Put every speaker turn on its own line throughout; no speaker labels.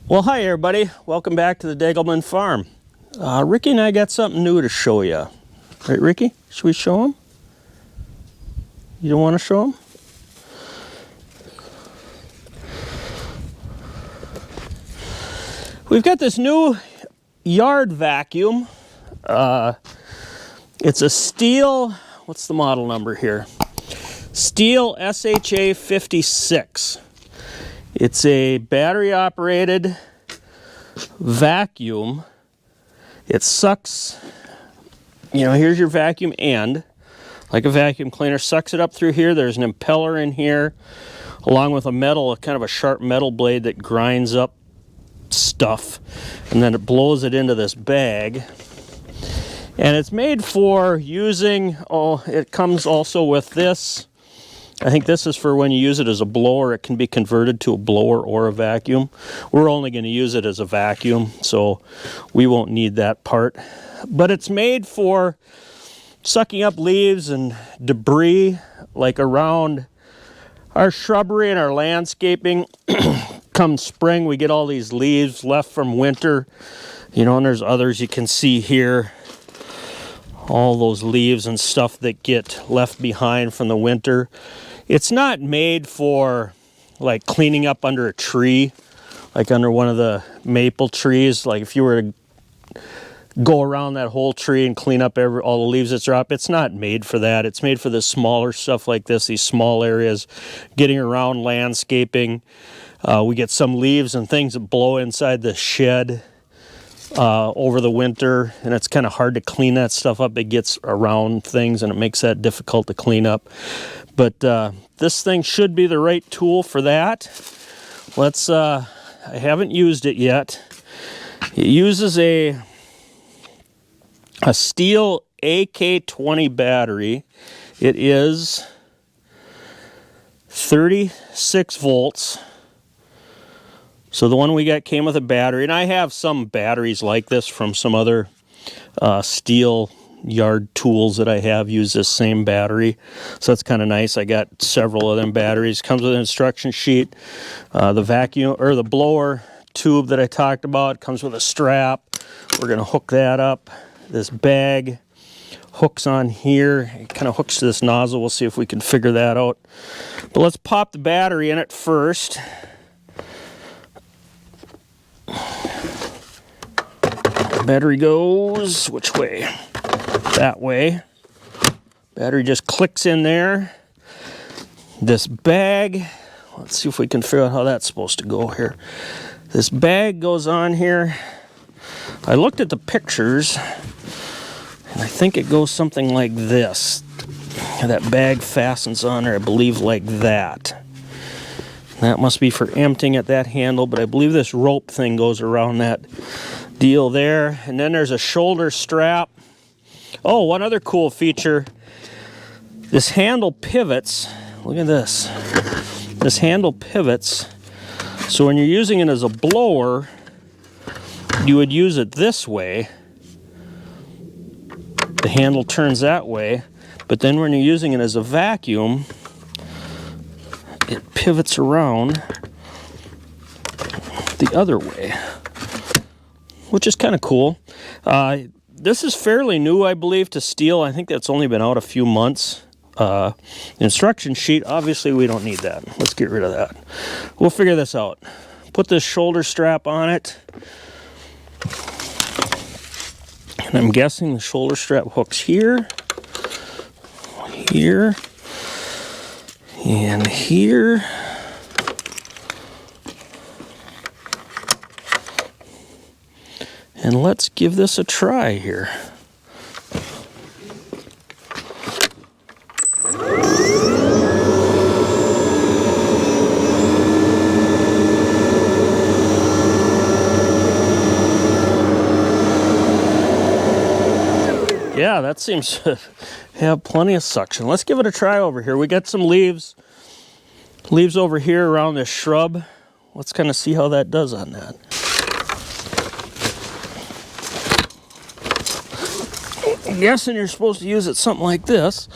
Well, hi everybody. Welcome back to the Degelman farm. Ricky and I got something new to show you. Right, Ricky? Should we show him? You don't want to show him? We've got this new yard vacuum. It's a STIHL, what's the model number here? STIHL SHA 56. It's a battery operated vacuum. It sucks, you know, here's your vacuum end, like a vacuum cleaner, sucks it up through here. There's an impeller in here, along with a metal, kind of a sharp metal blade that grinds up stuff, and then it blows it into this bag. And it's made for using, it comes also with this. I think this is for when you use it as a blower. It can be converted to a blower or a vacuum. We're only going to use it as a vacuum, so we won't need that part. But it's made for sucking up leaves and debris, like around our shrubbery and our landscaping. Come spring, we get all these leaves left from winter, you know, and there's others you can see here. All those leaves and stuff that get left behind from the winter. It's not made for like cleaning up under a tree, like under one of the maple trees. Like if you were to go around that whole tree and clean up all the leaves that drop, it's not made for that. It's made for the smaller stuff like this, these small areas, getting around landscaping. We get some leaves and things that blow inside the shed over the winter, and it's kind of hard to clean that stuff up. It gets around things and it makes that difficult to clean up. But this thing should be the right tool for that. Let's, I haven't used it yet. It uses a STIHL AK20 battery. It is 36 volts. So the one we got came with a battery, and I have some batteries like this from some other STIHL yard tools that I have use this same battery. So that's kind of nice. I got several of them batteries. Comes with an instruction sheet. The vacuum or the blower tube that I talked about comes with a strap. We're going to hook that up. This bag hooks on here. It kind of hooks to this nozzle. We'll see if we can figure that out. But let's pop the battery in it first. Battery goes which way? That way. Battery just clicks in there. This bag, let's see if we can figure out how that's supposed to go here. This bag goes on here. I looked at the pictures, and I think it goes something like this. That bag fastens on there, I believe, like that. That must be for emptying at that handle, but I believe this rope thing goes around that deal there. And then there's a shoulder strap. Oh, one other cool feature. This handle pivots. Look at this. This handle pivots. So when you're using it as a blower, you would use it this way. The handle turns that way. But then when you're using it as a vacuum, it pivots around the other way, which is kind of cool. This is fairly new, I believe, to STIHL. I think that's only been out a few months. Instruction sheet, obviously we don't need that. Let's get rid of that. We'll figure this out. Put this shoulder strap on it. And I'm guessing the shoulder strap hooks here, here, and here. And let's give this a try here. Yeah, that seems to have plenty of suction. Let's give it a try over here. We got some leaves over here around this shrub. Let's kind of see how that does on that. I'm guessing you're supposed to use it something like this.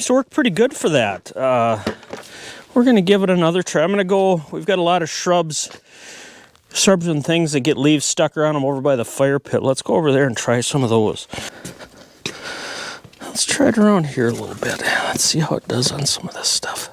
seems to work pretty good for that. We're going to give it another try. I'm going to go, we've got a lot of shrubs and things that get leaves stuck around them over by the fire pit. Let's go over there and try some of those. Let's try it around here a little bit. Let's see how it does on some of this stuff.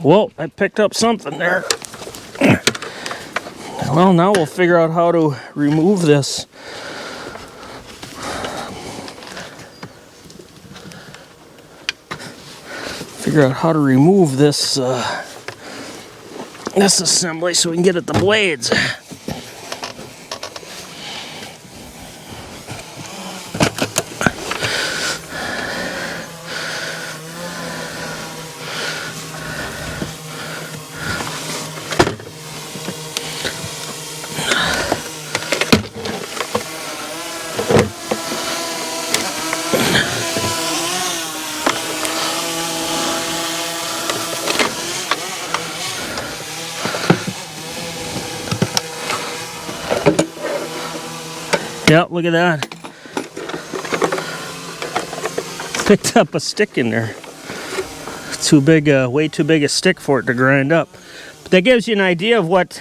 Whoa, I picked up something there. Well, now we'll figure out how to remove this. Figure out how to remove this this assembly so we can get at the blades. Yep, look at that. Picked up a stick in there. Too big, way too big a stick for it to grind up. But that gives you an idea of what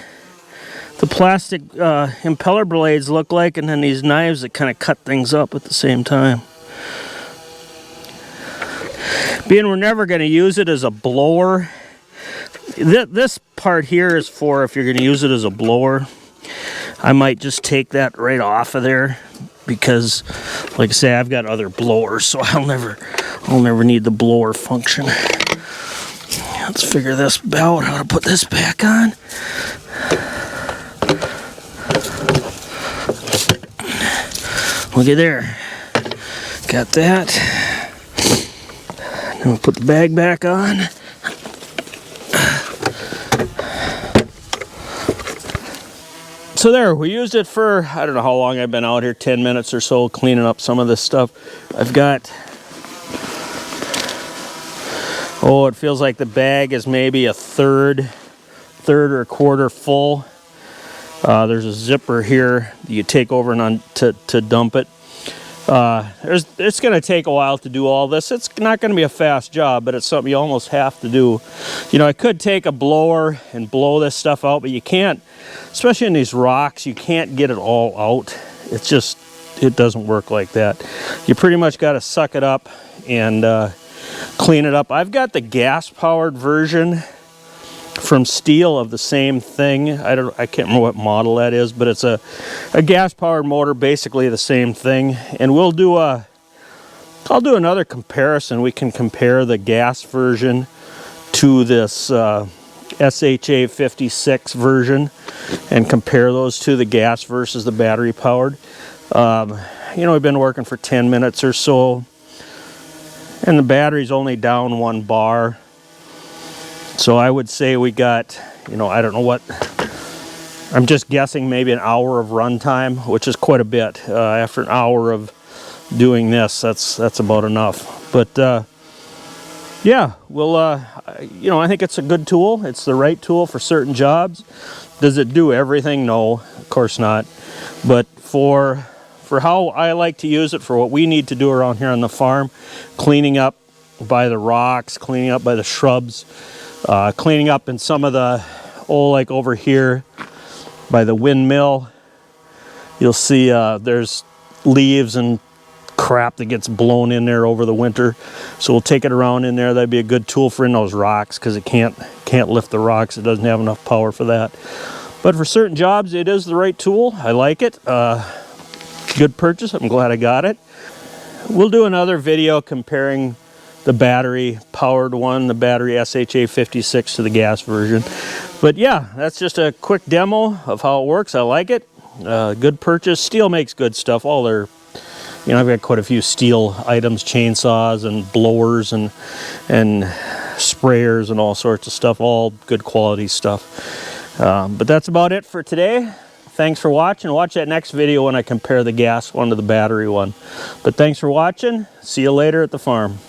the plastic impeller blades look like, and then these knives that kind of cut things up at the same time. Being we're never going to use it as a blower, this part here is for if you're going to use it as a blower. I might just take that right off of there because, like I say, I've got other blowers, so I'll never need the blower function. Let's figure this out, how to put this back on. Look at there. Got that. Then we'll put the bag back on. So there, we used it for, I don't know how long I've been out here, 10 minutes or so, cleaning up some of this stuff. I've got, oh, it feels like the bag is maybe a third or a quarter full. There's a zipper here that you take over and to dump it. It's going to take a while to do all this. It's not going to be a fast job, but it's something you almost have to do. You know, I could take a blower and blow this stuff out, but you can't, especially in these rocks, you can't get it all out. It's just, it doesn't work like that. You pretty much got to suck it up and clean it up. I've got the gas-powered version from STIHL of the same thing. I can't remember what model that is, but it's a gas-powered motor, basically the same thing. And we'll do I'll do another comparison. We can compare the gas version to this SHA 56 version and compare those to the gas versus the battery powered. You know, we've been working for 10 minutes or so, and the battery's only down 1 bar. So I would say we got, you know, I don't know what, I'm just guessing maybe an hour of run time, which is quite a bit. After an hour of doing this, that's about enough. But yeah, we'll, you know, I think it's a good tool. It's the right tool for certain jobs. Does it do everything? No, of course not. But for how I like to use it, for what we need to do around here on the farm, cleaning up by the rocks, cleaning up by the shrubs, cleaning up in some of the, like over here by the windmill, you'll see there's leaves and crap that gets blown in there over the winter. So we'll take it around in there. That'd be a good tool for in those rocks, because it can't lift the rocks. It doesn't have enough power for that. But for certain jobs, it is the right tool. I like it. Good purchase. I'm glad I got it. We'll do another video comparing the battery powered one, the battery SHA 56, to the gas version. But yeah, that's just a quick demo of how it works. I like it. Good purchase. STIHL makes good stuff. All their, you know, I've got quite a few STIHL items, chainsaws and blowers and sprayers and all sorts of stuff. All good quality stuff. But that's about it for today. Thanks for watching. Watch that next video when I compare the gas one to the battery one. But thanks for watching. See you later at the farm.